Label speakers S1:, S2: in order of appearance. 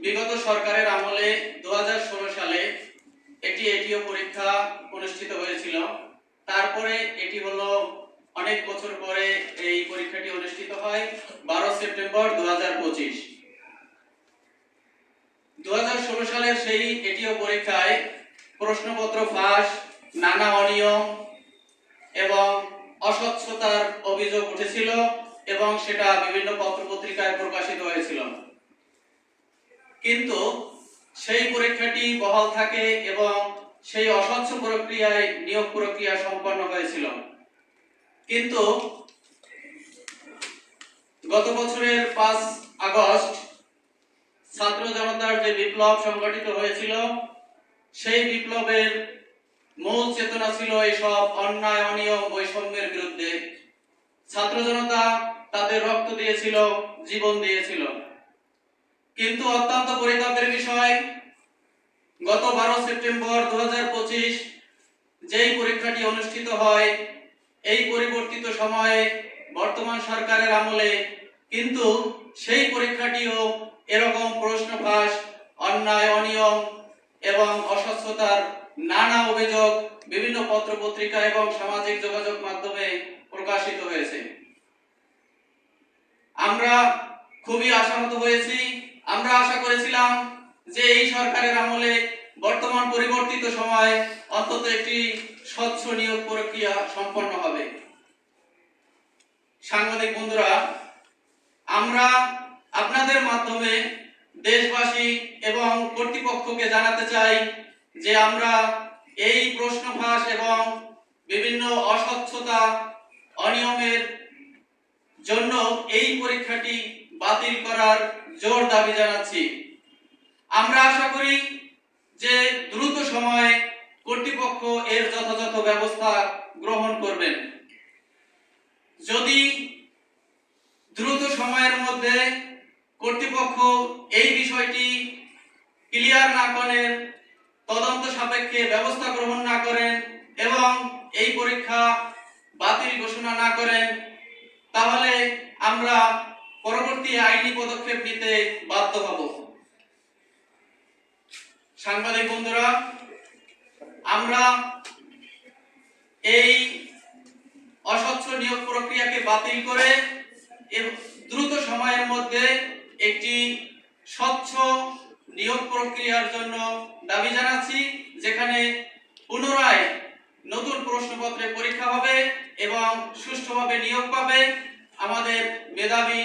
S1: বিগত সরকারের আমলে 2016 সালে একটি এটিও পরীক্ষা অনুষ্ঠিত হয়েছিল। তারপরে এটি হলো অনেক বছর পরে এই পরীক্ষাটি অনুষ্ঠিত হয় 12 সেপ্টেম্বর 2025। 2016 সালের সেই এটিও পরীক্ষায় প্রশ্নপত্র ফাঁস, নানা অনিয়ম এবং অস্বচ্ছতার অভিযোগ উঠেছিল এবং সেটা বিভিন্ন পত্রপত্রিকায় প্রকাশিত হয়েছিল। কিন্তু সেই পরীক্ষাটি বহাল থাকে এবং সেই অস্বচ্ছ প্রক্রিয়ায় নিয়োগ প্রক্রিয়া সম্পন্ন হয়েছিল। কিন্তু গত বছরের 5 আগস্ট ছাত্র জনতার যে বিপ্লব সংগঠিত হয়েছিল, সেই বিপ্লবের মূল চেতনা ছিল এইসব অন্যায়, অনিয়ম, বৈষম্যের বিরুদ্ধে। ছাত্র জনতা তাদের রক্ত দিয়েছিল, জীবন দিয়েছিল। কিন্তু অত্যন্ত পরিতাপের বিষয়, গত 12 সেপ্টেম্বর 2025 যেই পরীক্ষাটি অনুষ্ঠিত হয়, এই পরিবর্তিত সময়ে বর্তমান সরকারের আমলে কিন্তু সেই পরীক্ষাটিও এরকম প্রশ্ন ফাঁস, অন্যায়, অনিয়ম এবং অস্বচ্ছতার নানা অভিযোগ বিভিন্ন পত্রপত্রিকা এবং সামাজিক যোগাযোগ মাধ্যমে প্রকাশিত হয়েছে। আমরা খুবই আশাহত হয়েছি। আমরা আশা করেছিলাম যে এই সরকারের আমলে বর্তমান পরিবর্তিত সময় অন্তত একটি স্বচ্ছ নিয়োগ প্রক্রিয়া সম্পন্ন হবে। সাংবাদিক বন্ধুরা, আমরা আপনাদের মাধ্যমে দেশবাসী এবং কর্তৃপক্ষকে জানাতে চাই যে আমরা এই প্রশ্ন ফাঁস এবং বিভিন্ন অস্বচ্ছতা, অনিয়মের জন্য এই পরীক্ষাটি বাতিল করার জোর দাবি জানাচ্ছি। আমরা আশা করি যে দ্রুত সময়ে কর্তৃপক্ষ এর যথাযথ ব্যবস্থা গ্রহণ করবেন। যদি দ্রুত সময়ের মধ্যে কর্তৃপক্ষ এই বিষয়টি ক্লিয়ার না করেন, তদন্ত সাপেক্ষে ব্যবস্থা গ্রহণ না করেন এবং এই পরীক্ষা বাতিল ঘোষণা না করেন, তাহলে আমরা পরবর্তী আইনি পদক্ষেপ নিতে বাধ্য হব। সাংবাদিক বন্ধুরা, আমরা এই অস্বচ্ছ নিয়োগ প্রক্রিয়াকে বাতিল করে দ্রুত সময়ের মধ্যে একটি স্বচ্ছ নিয়োগ প্রক্রিয়ার জন্য দাবি জানাচ্ছি, যেখানে পুনরায় নতুন প্রশ্নপত্রে পরীক্ষা হবে এবং সুষ্ঠুভাবে নিয়োগ পাবে আমাদের মেধাবী